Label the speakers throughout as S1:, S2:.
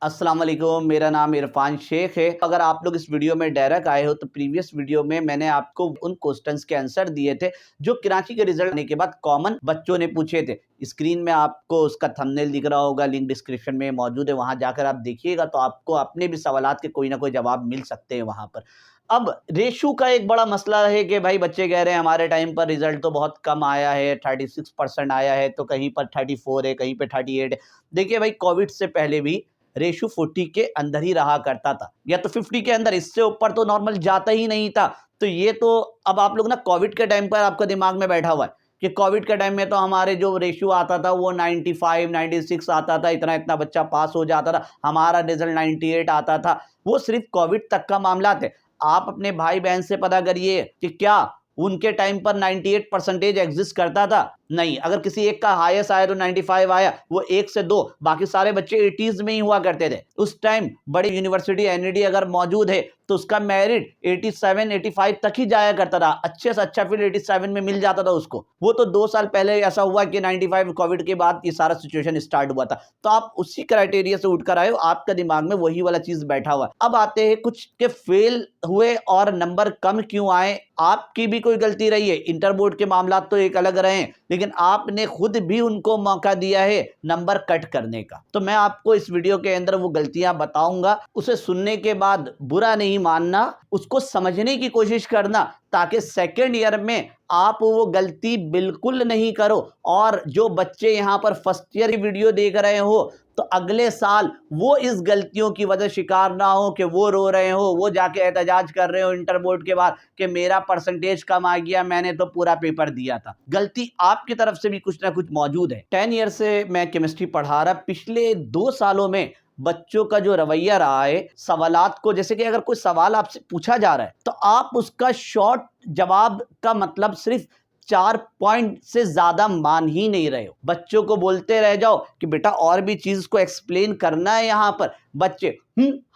S1: अस्सलाम वालेकुम, मेरा नाम इरफान शेख है। अगर आप लोग इस वीडियो में डायरेक्ट आए हो तो प्रीवियस वीडियो में मैंने आपको उन क्वेश्चंस के आंसर दिए थे जो कराची के रिजल्ट आने के बाद कॉमन बच्चों ने पूछे थे। स्क्रीन में आपको उसका थंबनेल दिख रहा होगा, लिंक डिस्क्रिप्शन में मौजूद है, वहां जाकर आप देखिएगा तो आपको अपने भी सवालात के कोई ना कोई जवाब मिल सकते हैं वहां पर। अब रेशू का एक बड़ा मसला है कि भाई बच्चे कह रहे हैं हमारे टाइम पर रिजल्ट तो बहुत कम आया है, 36% आया है, तो कहीं पर 34 है, कहीं पे 38 है। देखिए भाई, कोविड से पहले भी रेशो 40 के अंदर ही रहा करता था, या तो 50 के अंदर, इससे ऊपर तो नॉर्मल जाता ही नहीं था। तो ये तो अब आप लोग ना कोविड के टाइम पर आपका दिमाग में बैठा हुआ है कि कोविड के टाइम में तो हमारे जो रेशियो आता था वो 95 96 आता था, इतना इतना बच्चा पास हो जाता था, हमारा रिजल्ट 98 आता था। वो सिर्फ कोविड तक का मामला थे। आप अपने भाई बहन से पता करिए कि क्या उनके टाइम पर 98% एग्जिस्ट करता था? नहीं। अगर किसी एक का हाईएस्ट आया तो 95 आया, वो एक से दो, बाकी सारे बच्चे 80s में ही हुआ करते थे। उस टाइम बड़ी यूनिवर्सिटी एनईडी अगर मौजूद है तो उसका मेरिट 87 85 तक ही जाया करता था, अच्छे से अच्छा फिर 87 में मिल जाता था उसको। वो तो 2 साल पहले ऐसा हुआ कि 95 कोविड के बाद ये सारा सिचुएशन स्टार्ट हुआ था। तो आप उसी क्राइटेरिया से उठकर आए हो, आपका दिमाग में वही वाला चीज बैठा हुआ। अब आते हैं कुछ के फेल हुए और नंबर कम क्यों आए। आपकी भी कोई गलती रही है, इंटर बोर्ड के मामला तो एक अलग रहे, लेकिन आपने खुद भी उनको मौका दिया है नंबर कट करने का। तो मैं आपको इस वीडियो के अंदर वो गलतियां बताऊंगा, उसे सुनने के बाद बुरा नहीं मानना, उसको समझने की कोशिश करना, ताकि सेकेंड ईयर में आप वो गलती बिल्कुल नहीं करो। और जो बच्चे यहां पर फर्स्ट ईयर की वीडियो देख रहे हो तो अगले साल वो इस गलतियों की वजह शिकार ना हो कि वो रो रहे हो, वो जाके एहतजाज कर रहे हो इंटर बोर्ड के बाद कि मेरा परसेंटेज कम आ गया, मैंने तो पूरा पेपर दिया था। गलती आपकी तरफ से भी कुछ ना कुछ मौजूद है। 10 ईयर से मैं केमिस्ट्री पढ़ा रहा, पिछले 2 सालों में बच्चों का जो रवैया रहा है सवालात को, जैसे कि अगर कोई सवाल आपसे पूछा जा रहा है तो आप उसका शॉर्ट जवाब का मतलब सिर्फ 4 पॉइंट से ज्यादा मान ही नहीं रहे हो। बच्चों को बोलते रह जाओ कि बेटा और भी चीज को एक्सप्लेन करना है यहां पर, बच्चे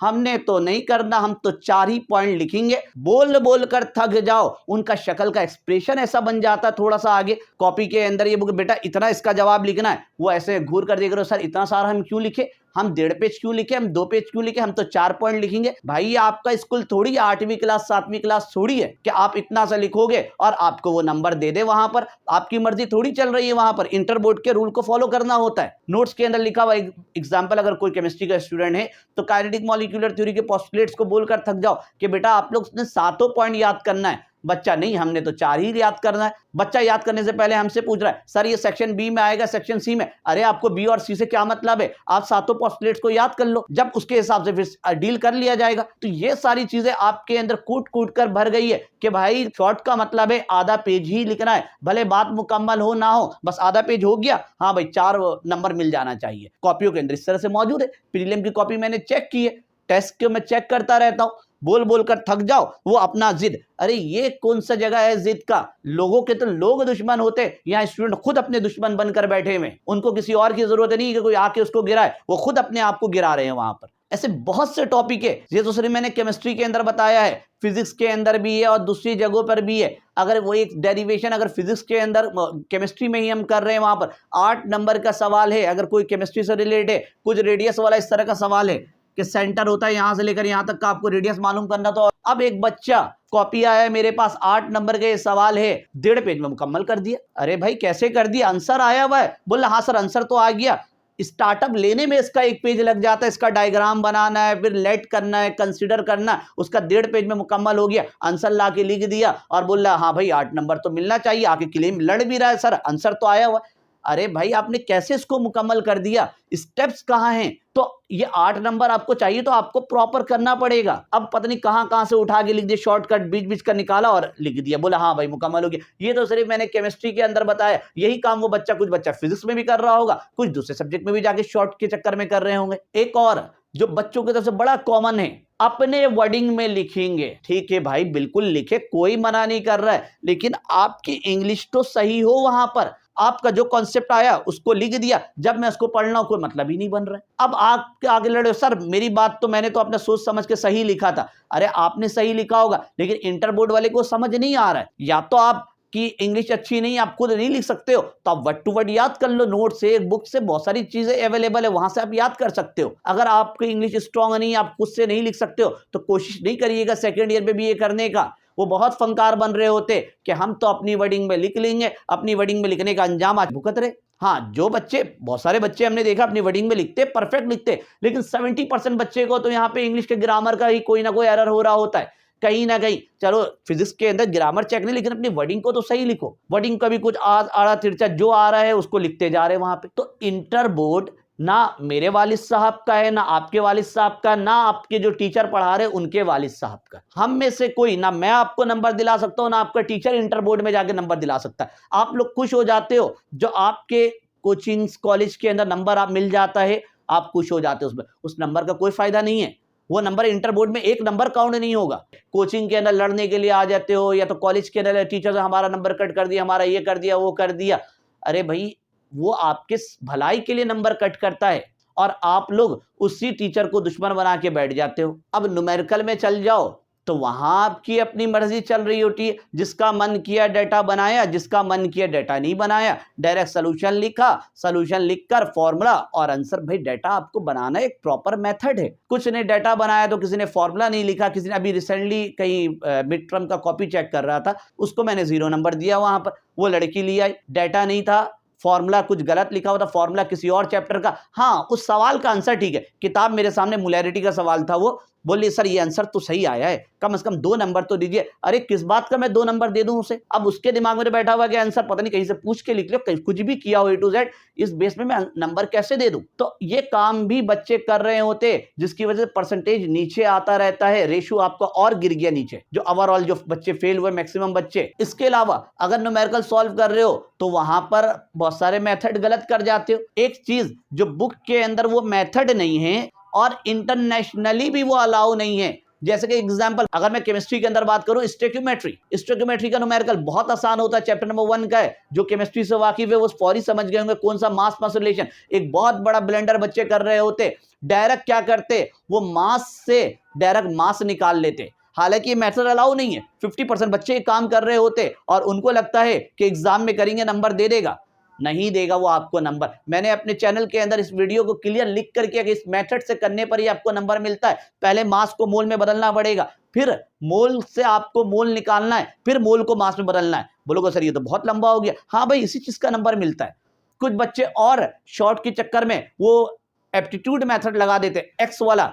S1: हमने तो नहीं करना, हम तो 4 ही पॉइंट लिखेंगे, बोल बोल कर थक जाओ। उनका शक्ल का एक्सप्रेशन ऐसा बन जाता है थोड़ा सा आगे कॉपी के अंदर, ये बेटा इतना इसका जवाब लिखना है, वो ऐसे घूर कर देख रहे हो, सर इतना सारा हम क्यों लिखे, हम 1.5 पेज क्यों लिखे, हम 2 पेज क्यों लिखे, हम तो 4 पॉइंट लिखेंगे। भाई ये आपका स्कूल थोड़ी है, 8वीं क्लास 7वीं क्लास थोड़ी है कि आप इतना सा लिखोगे और आपको वो नंबर दे दे। वहां पर आपकी मर्जी थोड़ी चल रही है, वहां पर इंटर बोर्ड के रूल को फॉलो करना होता है। नोट्स के अंदर लिखा हुआ एग्जाम्पल, अगर कोई केमिस्ट्री का स्टूडेंट है तो काइनेटिक मॉलिक्यूलर थ्योरी के पोस्टुलेट्स को बोलकर थक जाओ कि बेटा आप लोग ने 7 पॉइंट याद करना है, बच्चा नहीं हमने तो 4 ही याद करना है। बच्चा याद करने से पहले हमसे पूछ रहा है सर ये सेक्शन बी में आएगा, सेक्शन सी में। अरे आपको बी और सी से क्या मतलब है, आप 7 पोस्टुलेट्स को याद कर लो, जब उसके हिसाब से फिर डील कर लिया जाएगा। तो ये सारी चीजें आपके अंदर कूट कूट कर भर गई है कि भाई शॉर्ट का मतलब है आधा पेज ही लिखना है, भले बात मुकम्मल हो ना हो, बस आधा पेज हो गया, हाँ भाई 4 नंबर मिल जाना चाहिए। कॉपियों के अंदर इस तरह से मौजूद है। प्रीलिम की कॉपी मैंने चेक की है, टेस्ट के मैं चेक करता रहता हूं, बोल बोल कर थक जाओ, वो अपना जिद। अरे ये कौन सा जगह है जिद का, लोगों के तो लोग दुश्मन होते, यहाँ स्टूडेंट खुद अपने दुश्मन बनकर बैठे हुए, उनको किसी और की जरूरत नहीं कि कोई आके उसको गिराए, वो खुद अपने आप को गिरा रहे हैं वहां पर। ऐसे बहुत से टॉपिक है, ये तो सिर्फ मैंने केमिस्ट्री के अंदर बताया है, फिजिक्स के अंदर भी है और दूसरी जगहों पर भी है। अगर वो एक डेरिवेशन अगर फिजिक्स के अंदर केमिस्ट्री में ही हम कर रहे हैं, वहां पर 8 नंबर का सवाल है, अगर कोई केमिस्ट्री से रिलेटेड है, कुछ रेडियस वाला इस तरह का सवाल है कि सेंटर होता है यहां से लेकर यहां तक का, आपको रेडियस मालूम करना। तो अब एक बच्चा कॉपी आया है मेरे पास, 8 नंबर के सवाल है, 1.5 पेज में मुकम्मल कर दिया। अरे भाई कैसे कर दिया, आंसर आया हुआ है, बोला हाँ सर आंसर तो आ गया, स्टार्टअप लेने में इसका 1 पेज लग जाता है, इसका डायग्राम बनाना है, फिर लेट करना है, कंसीडर करना है, उसका 1.5 पेज में मुकम्मल हो गया। आंसर ला के लिख दिया और बोल रहा हाँ भाई 8 नंबर तो मिलना चाहिए, आके क्लेम लड़ भी रहा है सर आंसर तो आया हुआ। अरे भाई आपने कैसे इसको मुकम्मल कर दिया, स्टेप्स कहां हैं? तो ये 8 नंबर आपको चाहिए तो आपको प्रॉपर करना पड़ेगा। अब पता नहीं कहां कहां से उठा के लिख दिया, शॉर्टकट बीच बीच का निकाला और लिख दिया, बोला हाँ भाई मुकम्मल हो गया। ये तो सिर्फ मैंने केमिस्ट्री के अंदर बताया, यही काम वो बच्चा, कुछ बच्चा फिजिक्स में भी कर रहा होगा, कुछ दूसरे सब्जेक्ट में भी जाके शॉर्ट के चक्कर में कर रहे होंगे। एक और जो बच्चों की तरफ से बड़ा कॉमन है, अपने वर्डिंग में लिखेंगे। ठीक है भाई बिल्कुल लिखे, कोई मना नहीं कर रहा है, लेकिन आपकी इंग्लिश तो सही हो, वहां पर आपका जो कॉन्सेप्ट आया उसको लिख दिया, जब मैं उसको पढ़ना कोई मतलब ही नहीं बन रहा है। अब आपके आगे लड़े सर मेरी बात तो मैंने तो अपना सोच समझ के सही लिखा था। अरे आपने सही लिखा होगा, लेकिन इंटर बोर्ड वाले को समझ नहीं आ रहा है, या तो आप आपकी इंग्लिश अच्छी नहीं, आप खुद नहीं लिख सकते हो, तो आप वर्ड टू वर्ड याद कर लो, नोट से, एक बुक से, बहुत सारी चीजें अवेलेबल है, वहां से आप याद कर सकते हो। अगर आपकी इंग्लिश स्ट्रांग नहीं, आप खुद से नहीं लिख सकते हो, तो कोशिश नहीं करिएगा सेकेंड ईयर में भी ये करने का। वो बहुत फंकार बन रहे होते कि हम तो अपनी वर्डिंग में लिख लेंगे, अपनी वर्डिंग में लिखने का अंजाम आज भुगत रहे। हाँ, जो बच्चे, बहुत सारे बच्चे हमने देखा अपनी वर्डिंग में लिखते, परफेक्ट लिखते, लेकिन 70% बच्चे को तो यहाँ पे इंग्लिश के ग्रामर का ही कोई ना कोई एरर हो रहा होता है कहीं ना कहीं। चलो फिजिक्स के अंदर ग्रामर चेक नहीं, लेकिन अपनी वर्डिंग को तो सही लिखो। वर्डिंग का भी कुछ आड़ा तिरछा जो आ रहा है उसको लिखते जा रहे हैं वहां पे। तो इंटर बोर्ड ना मेरे वालिद साहब का है, ना आपके वालिद साहब का, ना आपके जो टीचर पढ़ा रहे उनके वालिद साहब का। हम में से कोई ना, मैं आपको नंबर दिला सकता हूं, ना आपका टीचर इंटर बोर्ड में जाके नंबर दिला सकता है। आप लोग खुश हो जाते हो जो आपके कोचिंग कॉलेज के अंदर नंबर आप मिल जाता है, आप खुश हो जाते हो उसमें। उस नंबर का कोई फायदा नहीं है। वो नंबर इंटर बोर्ड में एक नंबर काउंट नहीं होगा। कोचिंग के अंदर लड़ने के लिए आ जाते हो, या तो कॉलेज के अंदर टीचर से हमारा नंबर कट कर दिया, हमारा ये कर दिया, वो कर दिया। अरे भाई, वो आपके भलाई के लिए नंबर कट करता है और आप लोग उसी टीचर को दुश्मन बना के बैठ जाते हो। अब न्यूमेरिकल में चल जाओ तो वहां आपकी अपनी मर्जी चल रही होती है। जिसका मन किया डाटा बनाया, जिसका मन किया डाटा नहीं बनाया, डायरेक्ट सोल्यूशन लिखा, सोल्यूशन लिखकर फॉर्मूला और आंसर। भाई डाटा आपको बनाना एक प्रॉपर मेथड है। कुछ ने डाटा बनाया तो किसी ने फॉर्मूला नहीं लिखा। किसी ने अभी रिसेंटली कहीं मिड टर्म का कॉपी चेक कर रहा था, उसको मैंने 0 नंबर दिया वहां पर। वो लड़की ली आई, डाटा नहीं था, फॉर्मूला कुछ गलत लिखा हुआ था, फॉर्मूला किसी और चैप्टर का। हाँ, उस सवाल का आंसर ठीक है, किताब मेरे सामने मोलैरिटी का सवाल था, वो बोली सर ये आंसर तो सही आया है, कम से कम 2 नंबर तो दीजिए। अरे किस बात का मैं 2 नंबर दे दूं उसे? अब उसके दिमाग में बैठा हुआ कि आंसर पता नहीं कहीं से पूछ के लिख लो, कुछ भी किया हो A to Z, इस बेस में मैं नंबर कैसे दे दूं? तो ये काम भी बच्चे कर रहे होते, जिसकी वजह से परसेंटेज नीचे आता रहता है, रेशियो आपका और गिर गया नीचे, जो ओवरऑल जो बच्चे फेल हुए मैक्सिमम बच्चे। इसके अलावा अगर न्यूमेरिकल सॉल्व कर रहे हो तो वहां पर बहुत सारे मेथड गलत कर जाते हो। एक चीज जो बुक के अंदर वो मेथड नहीं है और इंटरनेशनली भी वो अलाउ नहीं है। जैसे कि एग्जांपल अगर मैं केमिस्ट्री के अंदर बात करूं, स्टोइकियोमेट्री का न्यूमेरिकल बहुत आसान होता है, चैप्टर नंबर 1 का है। जो केमिस्ट्री से वाकिफ है वो फौरी समझ गए होंगे कौन सा मास मास रिलेशन। एक बहुत बड़ा ब्लेंडर बच्चे कर रहे होते, डायरेक्ट क्या करते, वो मास से डायरेक्ट मास निकाल लेते। हालांकि ये मेथड अलाउ नहीं है। 50% बच्चे काम कर रहे होते और उनको लगता है कि एग्जाम में करेंगे नंबर दे देगा। नहीं देगा वो आपको नंबर। मैंने अपने चैनल के अंदर इस वीडियो को क्लियर लिख कर किया कि इस मेथड से करने पर ही आपको नंबर मिलता है। पहले मास को मोल में बदलना पड़ेगा, फिर मोल से आपको मोल निकालना है, फिर मोल को मास में बदलना है। बोलोगे सर ये तो बहुत लंबा हो गया। हाँ भाई, इसी चीज का नंबर मिलता है। कुछ बच्चे और शॉर्ट के चक्कर में वो एप्टीट्यूड मेथड लगा देते, एक्स वाला।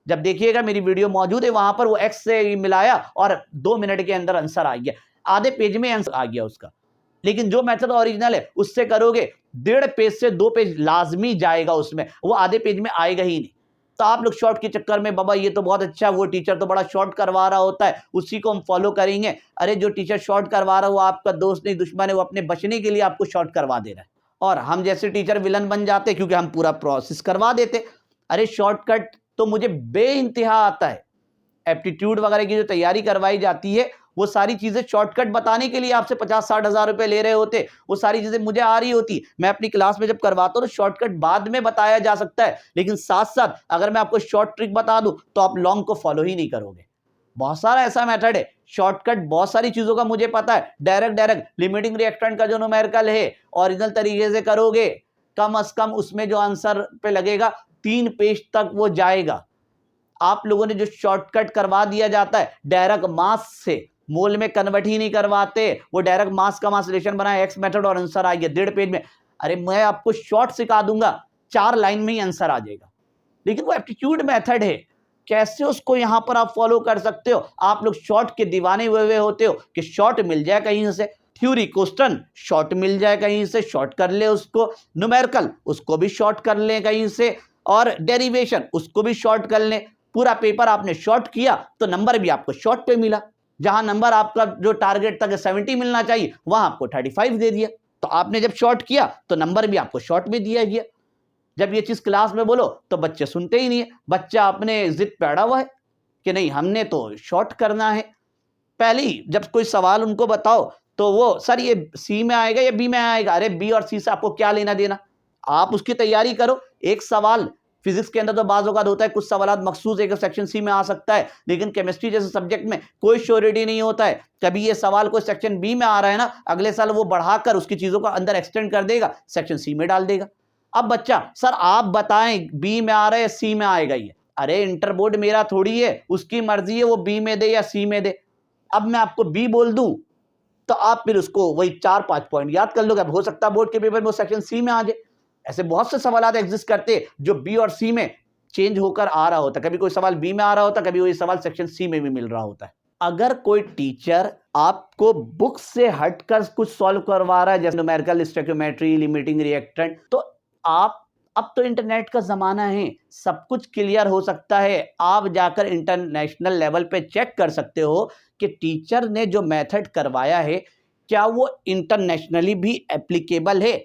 S1: जब देखिएगा मेरी वीडियो मौजूद है, वहां पर वो एक्स से मिलाया और 2 मिनट के अंदर आंसर आ गया, आधे पेज में आंसर आ गया उसका। लेकिन जो मेथड ओरिजिनल है उससे करोगे 1.5 पेज से 2 पेज लाजमी जाएगा उसमें, वो आधे पेज में आएगा ही नहीं। तो आप लोग शॉर्ट के चक्कर में, बाबा ये तो बहुत अच्छा, वो टीचर तो बड़ा शॉर्ट करवा रहा होता है, उसी को हम फॉलो करेंगे। अरे जो टीचर शॉर्ट करवा रहा है वो आपका दोस्त नहीं, दुश्मन है, वो अपने बचने के लिए आपको शॉर्ट करवा दे रहा है। और हम जैसे टीचर विलन बन जाते क्योंकि हम पूरा प्रोसेस करवा देते। अरे शॉर्टकट तो मुझे बेइंतहा आता है। एप्टीट्यूड वगैरह की जो तैयारी करवाई जाती है, वो सारी चीजें शॉर्टकट बताने के लिए आपसे 50-60 हजार रुपए ले रहे होते। वो सारी चीजें मुझे आ रही होती। मैं अपनी क्लास में जब करवाता हूँ तो शॉर्टकट बाद में बताया जा सकता है, लेकिन साथ साथ अगर मैं आपको शॉर्ट ट्रिक बता दूं तो आप लॉन्ग को फॉलो ही नहीं करोगे। बहुत सारा ऐसा मेथड है, शॉर्टकट बहुत सारी चीजों का मुझे पता है। डायरेक्ट लिमिटिंग रिएक्टेंट का जो न्यूमेरिकल है ओरिजिनल तरीके से करोगे, कम से कम उसमें जो आंसर पे लगेगा 3 पेज तक वो जाएगा। आप लोगों ने जो शॉर्टकट करवा दिया जाता है डायरेक्ट मास से, मोल में कन्वर्ट ही नहीं करवाते, वो डायरेक्ट मास का मास रिलेशन बनाया, एक्स मेथड और आंसर आ गया 1.5 पेज में। अरे मैं आपको शॉर्ट सिखा दूंगा, 4 लाइन में ही आंसर आ जाएगा। लेकिन वो एप्टीट्यूड मेथड है, कैसे उसको यहां पर आप फॉलो कर सकते हो? आप लोग शॉर्ट के दीवाने हुए होते हो कि शॉर्ट मिल जाए कहीं से, थ्योरी क्वेश्चन शॉर्ट मिल जाए कहीं से, शॉर्ट कर ले उसको, न्यूमेरिकल उसको भी शॉर्ट कर ले कहीं से, और डेरिवेशन उसको भी शॉर्ट कर ले। पूरा पेपर आपने शॉर्ट किया तो नंबर भी आपको शॉर्ट पे मिला। जहां नंबर आपका जो टारगेट था 70 मिलना चाहिए, वहां आपको 35 दे दिया। तो आपने जब शॉर्ट किया तो नंबर भी आपको शॉर्ट में दिया गया। जब ये चीज क्लास में बोलो तो बच्चे सुनते ही नहीं है। बच्चा अपने जिद पे अड़ा हुआ है कि नहीं हमने तो शॉर्ट करना है। पहले ही जब कोई सवाल उनको बताओ तो वो सर ये सी में आएगा या बी में आएगा। अरे बी और सी से आपको क्या लेना देना? आप उसकी तैयारी करो। एक सवाल फिजिक्स के अंदर तो बाज़ औक़ात होता है कुछ सवालात मखसूस एक सेक्शन सी में आ सकता है, लेकिन केमिस्ट्री जैसे सब्जेक्ट में कोई श्योरिटी नहीं होता है। कभी ये सवाल कोई सेक्शन बी में आ रहा है ना, अगले साल वो बढ़ाकर उसकी चीज़ों को अंदर एक्सटेंड कर देगा, सेक्शन सी में डाल देगा। अब बच्चा सर आप बताएं बी में आ रहा है या सी में आएगा ये? अरे इंटर बोर्ड मेरा थोड़ी है, उसकी मर्जी है वो बी में दे या सी में दे। अब मैं आपको बी बोल दूं तो आप फिर उसको वही 4-5 पॉइंट याद कर लोगे। अब हो सकता है बोर्ड के पेपर में वो सेक्शन सी में आ जाए। ऐसे बहुत से सवाल एग्जिस्ट करते हैं जो बी और सी में चेंज होकर आ रहा होता है। कभी कोई सवाल बी में आ रहा होता है, कभी वही सवाल सेक्शन सी में भी मिल रहा होता है। अगर कोई टीचर आपको बुक से हटकर कुछ सॉल्व करवा रहा है, जैसे न्यूमेरिकल, स्टोइकियोमेट्री, लिमिटिंग रिएक्टेंट, तो आप अब तो इंटरनेट का जमाना है, सब कुछ क्लियर हो सकता है। आप जाकर इंटरनेशनल लेवल पे चेक कर सकते हो कि टीचर ने जो मेथड करवाया है क्या वो इंटरनेशनली भी एप्लीकेबल है।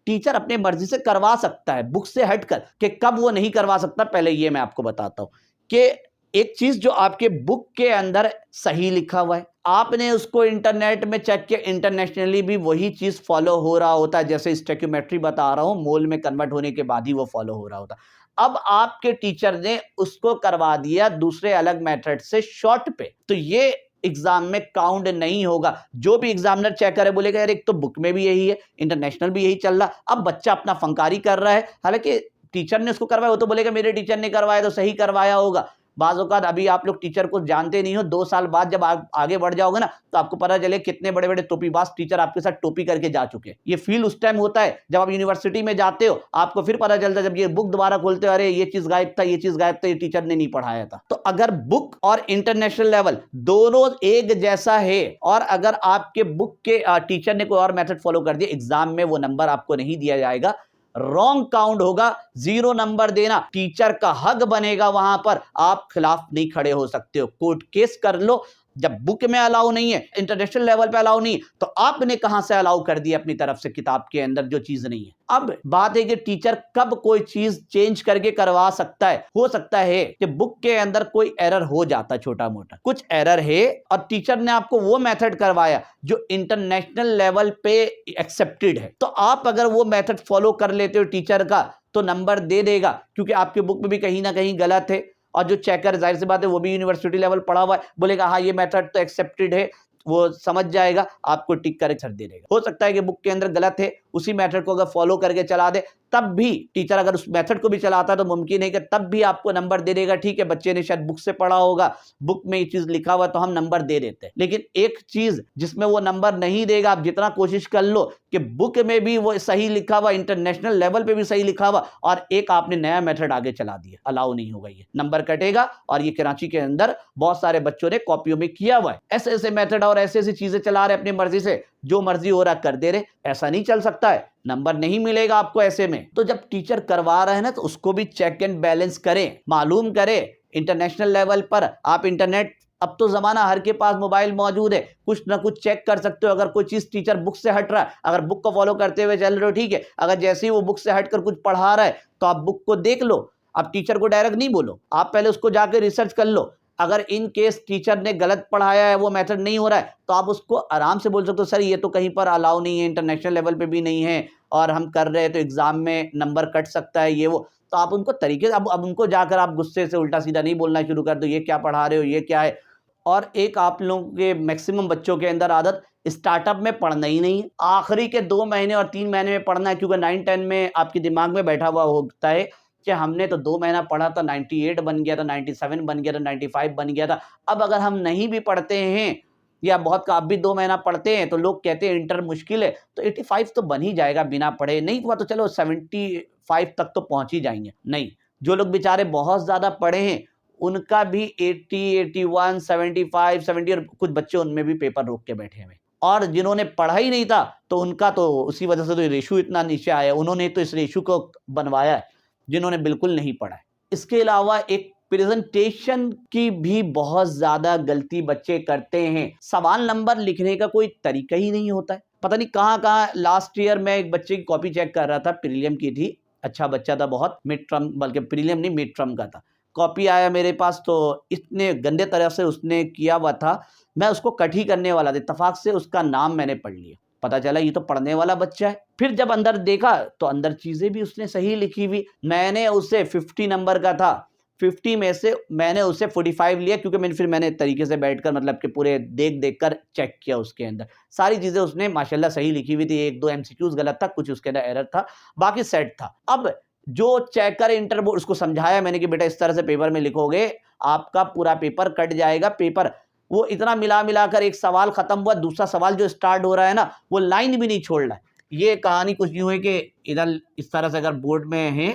S1: टीचर अपने मर्जी से करवा सकता है बुक से हटकर। कि कब वो नहीं करवा सकता, पहले ये मैं आपको बताता हूं कि एक चीज जो आपके बुक के अंदर सही लिखा हुआ है, आपने उसको इंटरनेट में चेक किया, इंटरनेशनली भी वही चीज फॉलो हो रहा होता है। जैसे स्टोइकियोमेट्री बता रहा हूं, मोल में कन्वर्ट होने के बाद ही वो फॉलो हो रहा होता। अब आपके टीचर ने उसको करवा दिया दूसरे अलग मेथड से शॉर्ट पे, तो ये एग्जाम में काउंट नहीं होगा। जो भी एग्जामिनर चेक करे बोलेगा यार एक तो बुक में भी यही है, इंटरनेशनल भी यही चल रहा। अब बच्चा अपना फंकारी कर रहा है, हालांकि टीचर ने उसको करवाया, वो तो बोलेगा मेरे टीचर ने करवाया तो सही करवाया होगा। बाज़ औक़ात अभी आप लोग टीचर को जानते नहीं हो, 2 साल बाद जब आप आगे बढ़ जाओगे ना, तो आपको पता चले कितने बड़े-बड़े टोपीबाज टीचर आपके साथ टोपी करके जा चुके हैं। ये फील उस टाइम होता है जब आप यूनिवर्सिटी में जाते हो, आपको फिर पता चलता है जब ये बुक दोबारा खोलते हो, अरे ये चीज़ गायब था, ये चीज़ गायब था, ये टीचर ने नहीं पढ़ाया था। तो अगर बुक और इंटरनेशनल लेवल दोनों एक जैसा है और अगर आपके बुक के टीचर ने कोई और मेथड फॉलो कर दिया, एग्जाम में वो नंबर आपको नहीं दिया जाएगा, रॉन्ग काउंट होगा, 0 नंबर देना टीचर का हक बनेगा। वहां पर आप खिलाफ नहीं खड़े हो सकते हो, कोर्ट केस कर लो। जब बुक में अलाउ नहीं है, इंटरनेशनल लेवल पे अलाउ नहीं है, तो आपने कहां से अलाउ कर दिया अपनी तरफ से किताब के अंदर जो चीज नहीं है। अब बात है कि टीचर कब कोई चीज चेंज करके करवा सकता है। हो सकता है कि बुक के अंदर कोई एरर हो जाता, छोटा मोटा कुछ एरर है और टीचर ने आपको वो मेथड करवाया जो इंटरनेशनल लेवल पे एक्सेप्टेड है, तो आप अगर वो मेथड फॉलो कर लेते हो टीचर का तो नंबर दे देगा, क्योंकि आपके बुक में भी कहीं ना कहीं गलत है। और जो चेकर जाहिर सी बात है वो भी यूनिवर्सिटी लेवल पढ़ा हुआ है, बोलेगा हाँ ये मेथड तो एक्सेप्टेड है, वो समझ जाएगा, आपको टिक करके छट दे देगा। हो सकता है कि बुक के अंदर गलत है, उसी मेथड को अगर फॉलो करके चला दे, तब भी टीचर अगर उस मेथड को भी चलाता है तो मुमकिन है कि तब भी आपको नंबर दे देगा। ठीक है, बच्चे ने शायद बुक से पढ़ा होगा, बुक में ये चीज लिखा हुआ तो हम नंबर दे देते हैं। लेकिन एक चीज जिसमें वो नंबर नहीं देगा, आप जितना कोशिश कर लो कि बुक में भी वो सही लिखा हुआ, इंटरनेशनल लेवल पे भी सही लिखा हुआ, और एक आपने नया मेथड आगे चला दिया, अलाउ नहीं होगा, ये नंबर कटेगा। और ये कराची के अंदर बहुत सारे बच्चों ने कॉपियों में किया हुआ है। ऐसे ऐसे मेथड और ऐसी ऐसी चीजें चला रहे अपनी मर्जी से, जो मर्जी हो रहा कर दे रहे। ऐसा नहीं चल सकता है, नंबर नहीं मिलेगा आपको ऐसे में। तो जब टीचर करवा रहे हैं ना, तो उसको भी चेक एंड बैलेंस करें, मालूम करें। इंटरनेशनल लेवल पर आप इंटरनेट, अब तो जमाना हर के पास मोबाइल मौजूद है, कुछ ना कुछ चेक कर सकते हो। अगर कोई चीज टीचर बुक से हट रहा है, अगर बुक को फॉलो करते हुए चल रहे हो ठीक है, अगर जैसे ही वो बुक से हटकर कुछ पढ़ा रहा है तो आप बुक को देख लो। आप टीचर को डायरेक्ट नहीं बोलो, आप पहले उसको जाकर रिसर्च कर लो। अगर इन केस टीचर ने गलत पढ़ाया है, वो मेथड नहीं हो रहा है, तो आप उसको आराम से बोल सकते हो सर ये तो कहीं पर अलाउ नहीं है, इंटरनेशनल लेवल पे भी नहीं है, और हम कर रहे हैं तो एग्जाम में नंबर कट सकता है, ये वो। तो आप उनको तरीके से, अब उनको जाकर आप गुस्से से उल्टा सीधा नहीं बोलना शुरू कर दो, ये क्या पढ़ा रहे हो, ये क्या है। और एक आप लोगों के मैक्सिमम बच्चों के अंदर आदत स्टार्टअप में पढ़ना ही नहीं है, आखिरी के 2 महीने और 3 महीने में पढ़ना है, क्योंकि 9-10 में आपके दिमाग में बैठा हुआ होता है कि हमने तो 2 महीना पढ़ा था, 98 बन गया था, 97 बन गया था, 95 बन गया था। अब अगर हम नहीं भी पढ़ते हैं या बहुत का आप भी 2 महीना पढ़ते हैं, तो लोग कहते हैं इंटर मुश्किल है, तो 85 तो बन ही जाएगा बिना पढ़े। नहीं हुआ तो चलो 75 तक तो पहुंच ही जाएंगे। नहीं, जो लोग बेचारे बहुत ज्यादा पढ़े हैं उनका भी 80, 81, 75, 70, और कुछ बच्चे उनमें भी पेपर रोक के बैठे हुए। और जिन्होंने पढ़ा ही नहीं था तो उनका तो उसी वजह से तो रेशो इतना नीचे आया, उन्होंने तो इस रेशो को बनवाया है, जिन्होंने बिल्कुल नहीं पढ़ा है। इसके अलावा एक प्रेजेंटेशन की भी बहुत ज्यादा गलती बच्चे करते हैं। सवाल नंबर लिखने का कोई तरीका ही नहीं होता है, पता नहीं कहाँ लास्ट ईयर में एक बच्चे की कॉपी चेक कर रहा था, प्रीलियम की थी, अच्छा बच्चा था बहुत, मिड टर्म, बल्कि प्रीलियम नहीं मिड टर्म का था। कॉपी आया मेरे पास तो इतने गंदे तरह से उसने किया हुआ था, मैं उसको कट ही करने वाला था, इत्तेफाक से उसका नाम मैंने पढ़ लिया। पता चला ये तो पढ़ने वाला बच्चा है। फिर जब अंदर देखा तो अंदर चीजें भी उसने सही लिखी हुई। मैंने उसे 50 नंबर का था, 50 में से मैंने उसे 45 लिया, क्योंकि फिर मैंने तरीके से बैठकर मतलब कि पूरे देख कर चेक किया। उसके अंदर सारी चीजें उसने माशाल्लाह सही लिखी हुई थी। 1-2 एमसीक्यूज गलत था, कुछ उसके अंदर एरर था, बाकी सेट था। अब जो चेकर इंटर बोर्ड, उसको समझाया मैंने कि बेटा इस तरह से पेपर में लिखोगे आपका पूरा पेपर कट जाएगा। पेपर वो इतना मिला कर एक सवाल खत्म हुआ, दूसरा सवाल जो स्टार्ट हो रहा है ना, वो लाइन भी नहीं छोड़ रहा है। ये कहानी कुछ यूं है कि इधर इस तरह से अगर बोर्ड में है,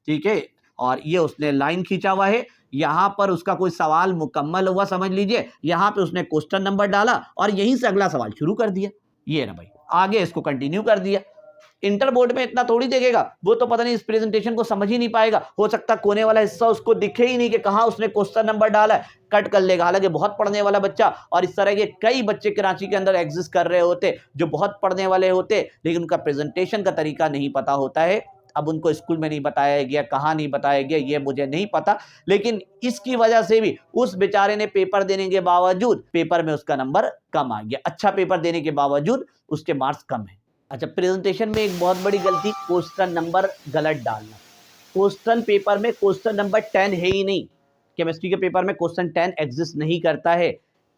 S1: ठीक है, और ये उसने लाइन खींचा हुआ है, यहां पर उसका कोई सवाल मुकम्मल हुआ समझ लीजिए, यहां पे उसने क्वेश्चन नंबर डाला और यहीं से अगला सवाल शुरू कर दिया। ये ना भाई, आगे इसको कंटिन्यू कर दिया। इंटर बोर्ड में इतना थोड़ी देखेगा, वो तो पता नहीं इस प्रेजेंटेशन को समझ ही नहीं पाएगा। हो सकता है कोने वाला हिस्सा उसको दिखे ही नहीं कि कहां उसने क्वेश्चन नंबर डाला है, कट कर लेगा। हालांकि बहुत पढ़ने वाला बच्चा, और इस तरह के कई बच्चे कराची के अंदर एग्जिस्ट कर रहे होते जो बहुत पढ़ने वाले होते, लेकिन उनका प्रेजेंटेशन का तरीका नहीं पता होता है। अब उनको स्कूल में नहीं बताया गया, कहाँ नहीं बताया गया, ये मुझे नहीं पता, लेकिन इसकी वजह से भी उस बेचारे ने पेपर देने के बावजूद पेपर में उसका नंबर कम आ गया। अच्छा पेपर देने के बावजूद उसके मार्क्स कम है। अच्छा, प्रेजेंटेशन में एक बहुत बड़ी गलती, क्वेश्चन नंबर गलत डालना। क्वेश्चन पेपर में क्वेश्चन नंबर 10 है ही नहीं। केमिस्ट्री के पेपर में क्वेश्चन 10 एग्जिस्ट नहीं करता है।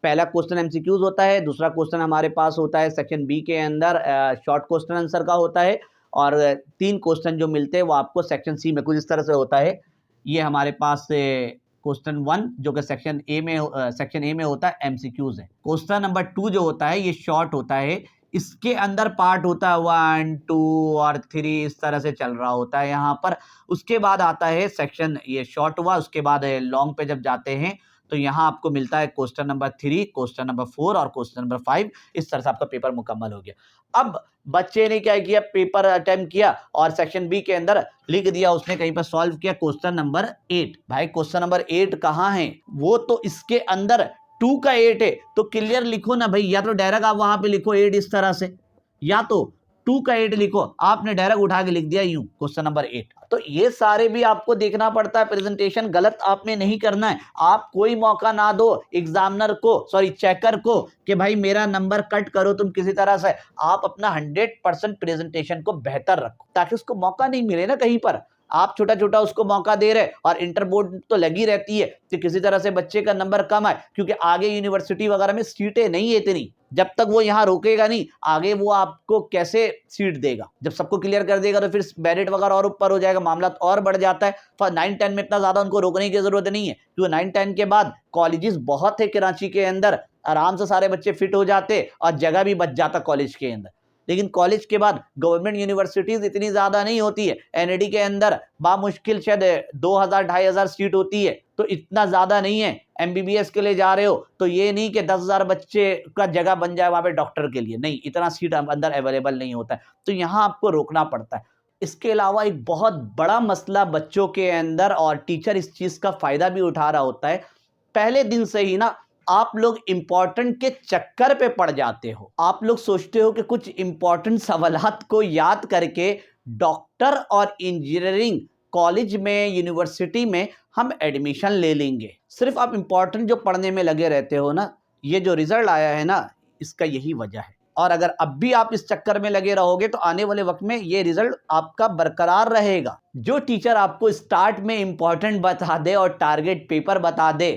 S1: पहला क्वेश्चन एमसीक्यूज होता है, दूसरा क्वेश्चन हमारे पास होता है सेक्शन बी के अंदर शॉर्ट क्वेश्चन आंसर का होता है, और 3 क्वेश्चन जो मिलते हैं वो आपको सेक्शन सी में कुछ इस तरह से होता है। ये हमारे पास क्वेश्चन 1 जो कि सेक्शन ए में होता है, एमसीक्यूज है। क्वेश्चन नंबर 2 जो होता है ये शॉर्ट होता है, इसके अंदर पार्ट होता है 1, 2 और 3, इस तरह से चल रहा होता है यहाँ पर। उसके बाद आता है सेक्शन, ये शॉर्ट हुआ, उसके बाद लॉन्ग पे जब जाते हैं तो यहाँ आपको मिलता है क्वेश्चन नंबर 3, क्वेश्चन नंबर 4 और क्वेश्चन नंबर 5। इस तरह से आपका पेपर मुकम्मल हो गया। अब बच्चे ने क्या किया, पेपर अटेम्प्ट किया और सेक्शन बी के अंदर लिख दिया उसने, कहीं पर सॉल्व किया क्वेश्चन नंबर 8। भाई क्वेश्चन नंबर 8 कहाँ है, वो तो इसके अंदर 2 का 8 है, तो क्लियर लिखो ना भाई, या तो डायरेक्ट आप वहां पे लिखो 8 इस तरह से, या तो 2 का 8 लिखो। आपने डायरेक्ट उठा के लिख दिया यूं क्वेश्चन नंबर 8। तो ये सारे भी आपको देखना पड़ता है, प्रेजेंटेशन गलत आपने नहीं करना है। आप कोई मौका ना दो एग्जामिनर को, सॉरी चेकर को, कि भाई मेरा नंबर कट करो तुम किसी तरह से। आप अपना 100% प्रेजेंटेशन को बेहतर रखो, ताकि उसको मौका नहीं मिले ना कहीं पर। आप छोटा छोटा उसको मौका दे रहे, और इंटर बोर्ड तो लगी रहती है कि किसी तरह से बच्चे का नंबर कम आए, क्योंकि आगे यूनिवर्सिटी वगैरह में सीटें नहीं है इतनी। जब तक वो यहाँ रोकेगा नहीं, आगे वो आपको कैसे सीट देगा। जब सबको क्लियर कर देगा तो फिर मेरिट वगैरह और ऊपर हो जाएगा, मामला और बढ़ जाता है। तो 9-10 में इतना ज्यादा उनको रोकने की जरूरत नहीं है, क्योंकि 9-10 के बाद कॉलेजेस बहुत है कराची के अंदर, आराम से सारे बच्चे फिट हो जाते और जगह भी बच जाता कॉलेज के अंदर। लेकिन कॉलेज के बाद गवर्नमेंट यूनिवर्सिटीज इतनी ज्यादा नहीं होती है। एनएडी के अंदर बामुश्किल शायद 2000-2500 सीट होती है, तो इतना ज्यादा नहीं है। एमबीबीएस के लिए जा रहे हो तो ये नहीं कि 10,000 बच्चे का जगह बन जाए वहां पे डॉक्टर के लिए, नहीं, इतना सीट अंदर अवेलेबल नहीं होता है, तो यहाँ आपको रोकना पड़ता है। इसके अलावा एक बहुत बड़ा मसला बच्चों के अंदर, और टीचर इस चीज का फायदा भी उठा रहा होता है, पहले दिन से ही ना आप लोग इंपॉर्टेंट के चक्कर पे पड़ जाते हो। आप लोग सोचते हो कि कुछ इंपॉर्टेंट सवालात को याद करके डॉक्टर और इंजीनियरिंग कॉलेज में, यूनिवर्सिटी में हम एडमिशन ले लेंगे। सिर्फ आप इंपॉर्टेंट जो पढ़ने में लगे रहते हो ना, ये जो रिजल्ट आया है ना, इसका यही वजह है। और अगर अब भी आप इस चक्कर में लगे रहोगे तो आने वाले वक्त में ये रिजल्ट आपका बरकरार रहेगा। जो टीचर आपको स्टार्ट में इंपॉर्टेंट बता दे और टारगेट पेपर बता दे,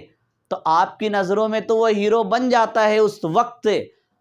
S1: तो आपकी नजरों में तो वो हीरो बन जाता है उस वक्त।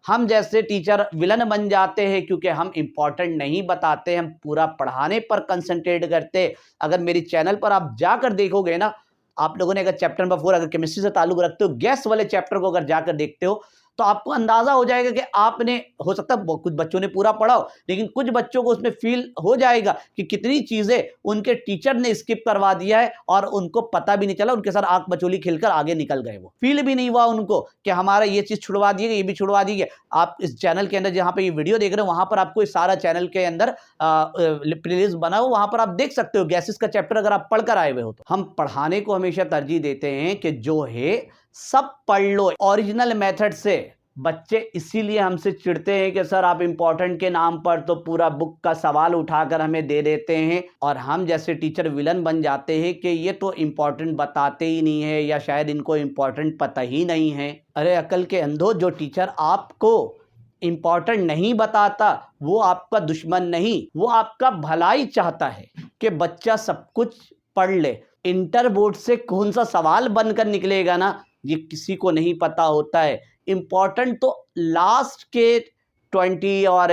S1: हम जैसे टीचर विलन बन जाते हैं, क्योंकि हम इंपॉर्टेंट नहीं बताते, हम पूरा पढ़ाने पर कंसंट्रेट करते। अगर मेरी चैनल पर आप जाकर देखोगे ना, आप लोगों ने अगर चैप्टर नंबर 4 अगर केमिस्ट्री से ताल्लुक रखते हो, गैस वाले चैप्टर को अगर जाकर देखते हो, तो आपको अंदाजा हो जाएगा कि आपने, हो सकता है कुछ बच्चों ने पूरा पढ़ा हो, लेकिन कुछ बच्चों को उसमें फील हो जाएगा कि कितनी चीजें उनके टीचर ने स्किप करवा दिया है और उनको पता भी नहीं चला, उनके साथ आंख बचोली खेलकर आगे निकल गए। वो फील भी नहीं हुआ उनको कि हमारा ये चीज छुड़वा दी गई, ये भी छुड़वा दी गई। आप इस चैनल के अंदर जहां पे ये वीडियो देख रहे हो, वहां पर आपको इस सारा चैनल के अंदर प्लेलिस्ट बना हो, वहां पर आप देख सकते हो गैसेस का चैप्टर अगर आप पढ़कर आए हुए हो तो। हम पढ़ाने को हमेशा तरजीह देते हैं कि जो है सब पढ़ लो ओरिजिनल मेथड से। बच्चे इसीलिए हमसे चिढ़ते हैं कि सर आप इंपॉर्टेंट के नाम पर तो पूरा बुक का सवाल उठाकर हमें दे देते हैं, और हम जैसे टीचर विलन बन जाते हैं कि ये तो इंपॉर्टेंट बताते ही नहीं है, या शायद इनको इंपॉर्टेंट पता ही नहीं है। अरे अकल के अंधो, जो टीचर आपको इंपॉर्टेंट नहीं बताता वो आपका दुश्मन नहीं, वो आपका भलाई चाहता है कि बच्चा सब कुछ पढ़ ले। इंटर बोर्ड से कौन सा सवाल बनकर निकलेगा ना, ये किसी को नहीं पता होता है। इंपॉर्टेंट तो लास्ट के 20 और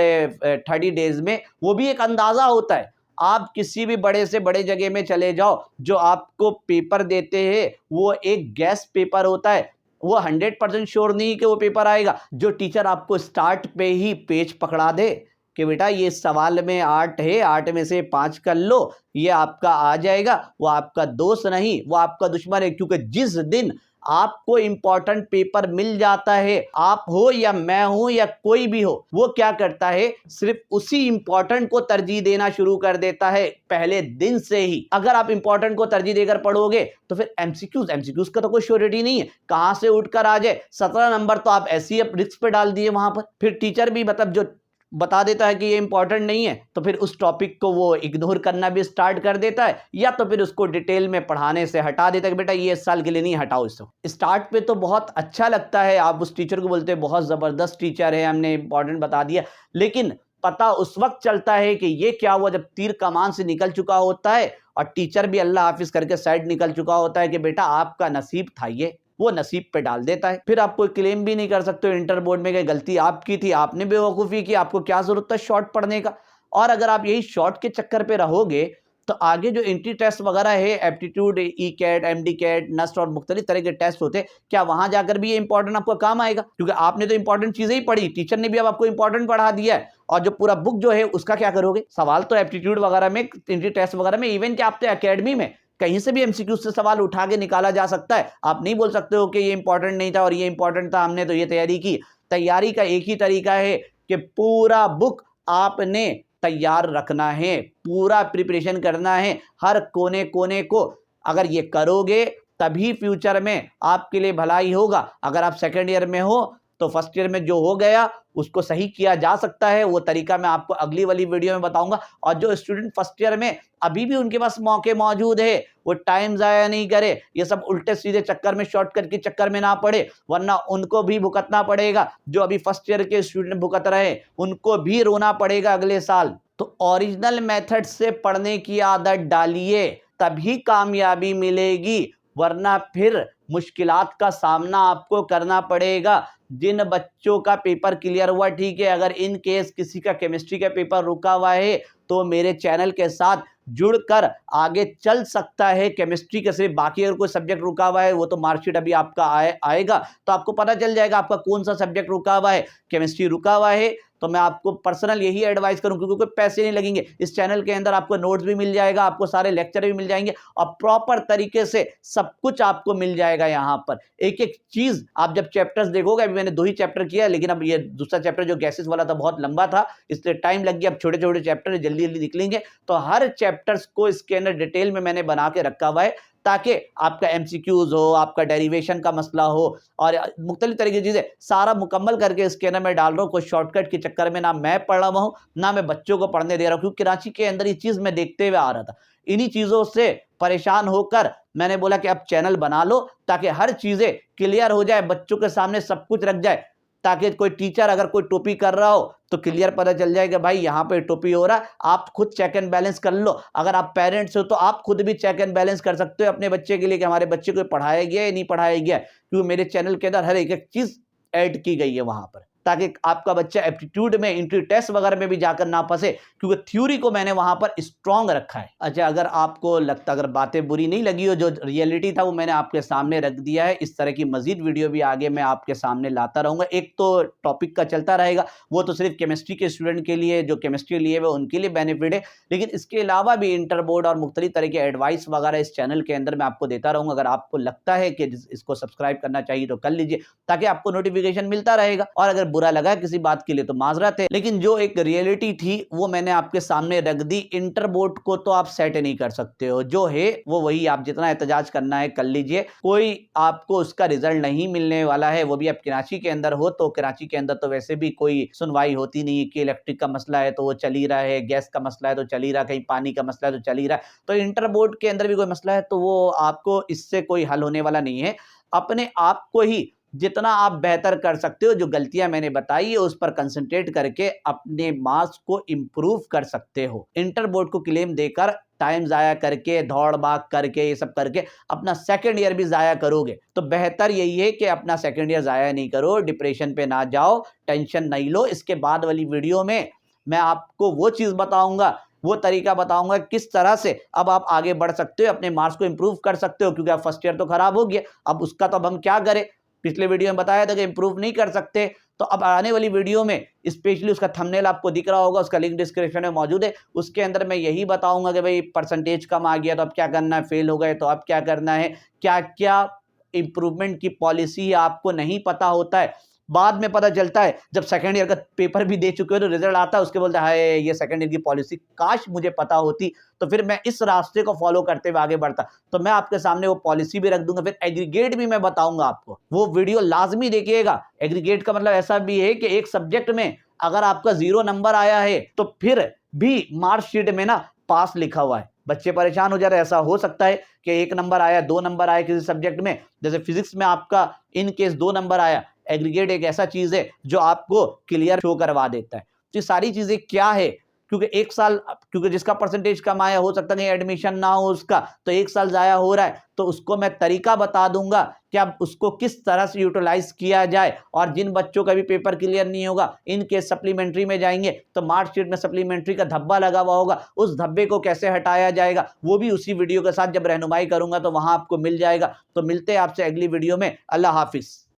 S1: 30 डेज में वो भी एक अंदाजा होता है। आप किसी भी बड़े से बड़े जगह में चले जाओ, जो आपको पेपर देते हैं वो एक गैस पेपर होता है, वो 100% श्योर नहीं कि वो पेपर आएगा। जो टीचर आपको स्टार्ट पे ही पेज पकड़ा दे कि बेटा ये सवाल में 8 है, 8 में से 5 कर लो, ये आपका आ जाएगा, वो आपका दोस्त नहीं, वो आपका दुश्मन है। क्योंकि जिस दिन आपको इंपॉर्टेंट पेपर मिल जाता है, आप हो या मैं हूं या कोई भी हो, वो क्या करता है, सिर्फ उसी इंपॉर्टेंट को तरजीह देना शुरू कर देता है पहले दिन से ही। अगर आप इंपॉर्टेंट को तरजीह देकर पढ़ोगे तो फिर एमसीक्यूज का तो कोई श्योरिटी नहीं है, कहां से उठकर आ जाए। 17 नंबर तो आप ऐसे ही रिस्क पे डाल दिए वहां पर। फिर टीचर भी मतलब जो बता देता है कि ये इंपॉर्टेंट नहीं है, तो फिर उस टॉपिक को वो इग्नोर करना भी स्टार्ट कर देता है, या तो फिर उसको डिटेल में पढ़ाने से हटा देता है कि बेटा ये इस साल के लिए नहीं, हटाओ इसको। स्टार्ट पे तो बहुत अच्छा लगता है, आप उस टीचर को बोलते हैं बहुत जबरदस्त टीचर है, हमने इंपॉर्टेंट बता दिया, लेकिन पता उस वक्त चलता है कि ये क्या हुआ जब तीर कमान से निकल चुका होता है और टीचर भी अल्लाह हाफिज करके साइड निकल चुका होता है कि बेटा आपका नसीब था ये, वो नसीब पे डाल देता है। फिर आप कोई क्लेम भी नहीं कर सकते इंटर बोर्ड में कि गलती आपकी थी, आपने बेवकूफ़ी की, आपको क्या जरूरत था शॉर्ट पढ़ने का। और अगर आप यही शॉर्ट के चक्कर पे रहोगे तो आगे जो एंट्री टेस्ट वगैरह है, aptitude, ECAT, MDCAT, NUST और मुख्तलिफ तरह के टेस्ट होते हैं, क्या वहां जाकर भी ये इंपॉर्टेंट आपको काम आएगा? क्योंकि आपने तो इंपॉर्टेंट चीजें ही पढ़ी, टीचर ने भी अब आपको इंपॉर्टेंट पढ़ा दिया है, और जो पूरा बुक जो है उसका क्या करोगे? सवाल तो एप्टीट्यूड वगैरह में, एंट्री टेस्ट वगैरह में, इवन कि आप तो अकेडमी में कहीं से भी एमसीक्यू से सवाल उठा के निकाला जा सकता है। आप नहीं बोल सकते हो कि ये इंपॉर्टेंट नहीं था और ये इंपॉर्टेंट था, हमने तो ये तैयारी की। तैयारी का एक ही तरीका है कि पूरा बुक आपने तैयार रखना है, पूरा प्रिपरेशन करना है, हर कोने कोने को। अगर ये करोगे तभी फ्यूचर में आपके लिए भलाई होगा। अगर आप सेकेंड ईयर में हो तो फर्स्ट ईयर में जो हो गया उसको सही किया जा सकता है, वो तरीका मैं आपको अगली वाली वीडियो में बताऊंगा। और जो स्टूडेंट फर्स्ट ईयर में अभी भी उनके पास मौके मौजूद है, वो टाइम जाया नहीं करे, ये सब उल्टे सीधे चक्कर में, शॉर्टकट के चक्कर में ना पड़े, वरना उनको भी भुगतना पड़ेगा। जो अभी फर्स्ट ईयर के स्टूडेंट भुगत रहे उनको भी रोना पड़ेगा अगले साल। तो ओरिजिनल मेथड से पढ़ने की आदत डालिए, तभी कामयाबी मिलेगी, वरना फिर मुश्किलात का सामना आपको करना पड़ेगा। जिन बच्चों का पेपर क्लियर हुआ ठीक है, अगर इन केस किसी का केमिस्ट्री का पेपर रुका हुआ है तो मेरे चैनल के साथ जुड़कर आगे चल सकता है। केमिस्ट्री के सिर्फ, बाकी अगर कोई सब्जेक्ट रुका हुआ है वो तो मार्कशीट अभी आपका आएगा तो आपको पता चल जाएगा आपका कौन सा सब्जेक्ट रुका हुआ है। केमिस्ट्री रुका हुआ है तो मैं आपको पर्सनल यही एडवाइस करूं, क्योंकि कोई पैसे नहीं लगेंगे, इस चैनल के अंदर आपको नोट्स भी मिल जाएगा, आपको सारे लेक्चर भी मिल जाएंगे और प्रॉपर तरीके से सब कुछ आपको मिल जाएगा। यहाँ पर एक एक चीज आप जब चैप्टर्स देखोगे, अभी मैंने 2 ही चैप्टर किया, लेकिन अब ये दूसरा चैप्टर जो गैसेस वाला था बहुत लंबा था, इसलिए टाइम लग गया। अब छोटे छोटे चैप्टर जल्दी जल्दी निकलेंगे, तो हर चैप्टर्स को इसके अंदर डिटेल में मैंने बना के रखा हुआ है, ताकि आपका एमसीक्यूज हो, आपका डेरिवेशन का मसला हो और मुख्तलिफ तरह की चीजें सारा मुकम्मल करके इसके अंदर मैं डाल रहा हूँ। कोई शॉर्टकट के चक्कर में ना मैं पढ़ रहा हूँ ना मैं बच्चों को पढ़ने दे रहा हूँ, क्योंकि कराची के अंदर ये चीज मैं देखते हुए आ रहा था। इन्हीं चीजों से परेशान होकर मैंने बोला कि अब चैनल बना लो ताकि हर चीजें क्लियर हो जाए, बच्चों के सामने सब कुछ रख जाए, ताकि कोई टीचर अगर कोई टोपी कर रहा हो तो क्लियर पता चल जाए कि भाई यहाँ पे टोपी हो रहा है। आप खुद चेक एंड बैलेंस कर लो। अगर आप पेरेंट्स हो तो आप खुद भी चेक एंड बैलेंस कर सकते हो अपने बच्चे के लिए कि हमारे बच्चे को पढ़ाया गया है नहीं पढ़ाया गया, क्योंकि मेरे चैनल के अंदर हर एक चीज ऐड की गई है वहां पर, ताकि आपका बच्चा एप्टीट्यूड में, एंट्री टेस्ट वगैरह में भी जाकर ना फंसे, क्योंकि थ्योरी को मैंने वहां पर स्ट्रांग रखा है। अच्छा, अगर आपको लगता, अगर बातें बुरी नहीं लगी हो, जो रियलिटी था वो मैंने आपके सामने रख दिया है। इस तरह की मजीद वीडियो भी आगे मैं आपके सामने लाता रहूंगा। एक तो टॉपिक का चलता रहेगा, वो तो सिर्फ केमिस्ट्री के स्टूडेंट के लिए, जो केमिस्ट्री लिए हुए उनके लिए बेनिफिट है, लेकिन इसके अलावा भी इंटर बोर्ड और मुख्तलिफ तरह के एडवाइस वगैरह इस चैनल के अंदर मैं आपको देता रहूंगा। अगर आपको लगता है कि इसको सब्सक्राइब करना चाहिए तो कर लीजिए, ताकि आपको नोटिफिकेशन मिलता रहेगा। और अगर बुरा लगा किसी बात के लिए तो माजरत है, लेकिन जो एक रियलिटी थी वो मैंने आपके सामने रख दी। इंटर बोर्ड को तो आप सेट नहीं कर सकते हो, जो है वो वही, आप जितना एहतजाज करना है कर लीजिए, कोई आपको उसका रिजल्ट नहीं मिलने वाला है। वो भी आप कराची के अंदर हो तो कराची के अंदर तो वैसे भी कोई सुनवाई होती नहीं है कि इलेक्ट्रिक का मसला है तो वो चल ही रहा है, गैस का मसला है तो चल ही रहा है, कहीं पानी का मसला है तो चल ही रहा है। तो इंटर बोर्ड के अंदर भी कोई मसला है तो वो आपको इससे कोई हल होने वाला नहीं है। अपने आप को ही जितना आप बेहतर कर सकते हो, जो गलतियां मैंने बताई है उस पर कंसंट्रेट करके अपने मार्क्स को इंप्रूव कर सकते हो। इंटर बोर्ड को क्लेम देकर टाइम जाया करके, दौड़ भाग करके, ये सब करके अपना सेकंड ईयर भी जाया करोगे तो बेहतर यही है कि अपना सेकंड ईयर जाया नहीं करो, डिप्रेशन पे ना जाओ, टेंशन नहीं लो। इसके बाद वाली वीडियो में मैं आपको वो चीज बताऊंगा, वो तरीका बताऊंगा किस तरह से अब आप आगे बढ़ सकते हो, अपने मार्क्स को इंप्रूव कर सकते हो, क्योंकि अब फर्स्ट ईयर तो खराब हो गया, अब उसका तो अब हम क्या करें। पिछले वीडियो में बताया था कि इंप्रूव नहीं कर सकते, तो अब आने वाली वीडियो में स्पेशली उसका थंबनेल आपको दिख रहा होगा, उसका लिंक डिस्क्रिप्शन में मौजूद है, उसके अंदर मैं यही बताऊंगा कि भाई परसेंटेज कम आ गया तो अब क्या करना है, फेल हो गए तो अब क्या करना है, क्या क्या इंप्रूवमेंट की पॉलिसी है आपको नहीं पता होता है, बाद में पता चलता है जब सेकंड ईयर का पेपर भी दे चुके हो तो रिजल्ट आता है, उसके बोलते हैं हाय ये सेकंड ईयर की पॉलिसी काश मुझे पता होती, तो फिर मैं इस रास्ते को फॉलो करते हुए आगे बढ़ता। तो मैं आपके सामने वो पॉलिसी भी रख दूंगा, फिर एग्रीगेट भी मैं बताऊंगा आपको, वो वीडियो लाजमी देखिएगा। एग्रीगेट का मतलब ऐसा भी है कि एक सब्जेक्ट में अगर आपका 0 नंबर आया है तो फिर भी मार्कशीट में ना पास लिखा हुआ है। बच्चे परेशान हो जा रहे हैं, ऐसा हो सकता है कि 1 नंबर आया, 2 नंबर आया किसी सब्जेक्ट में, जैसे फिजिक्स में आपका इन केस 2 नंबर आया। एग्रीगेट एक ऐसा चीज है जो आपको क्लियर शो करवा देता है। तो ये सारी चीजें क्या है, क्योंकि एक साल, क्योंकि जिसका परसेंटेज कम आया हो सकता है एडमिशन ना हो उसका, तो 1 साल जाया हो रहा है, तो उसको मैं तरीका बता दूंगा कि अब उसको किस तरह से यूटिलाइज किया जाए। और जिन बच्चों का भी पेपर क्लियर नहीं होगा, इनके सप्लीमेंट्री में जाएंगे तो मार्कशीट में सप्लीमेंट्री का धब्बा लगा हुआ होगा, उस धब्बे को कैसे हटाया जाएगा वो भी उसी वीडियो के साथ जब रहनुमाई करूंगा तो वहां आपको मिल जाएगा। तो मिलते हैं आपसे अगली वीडियो में। अल्लाह हाफिज।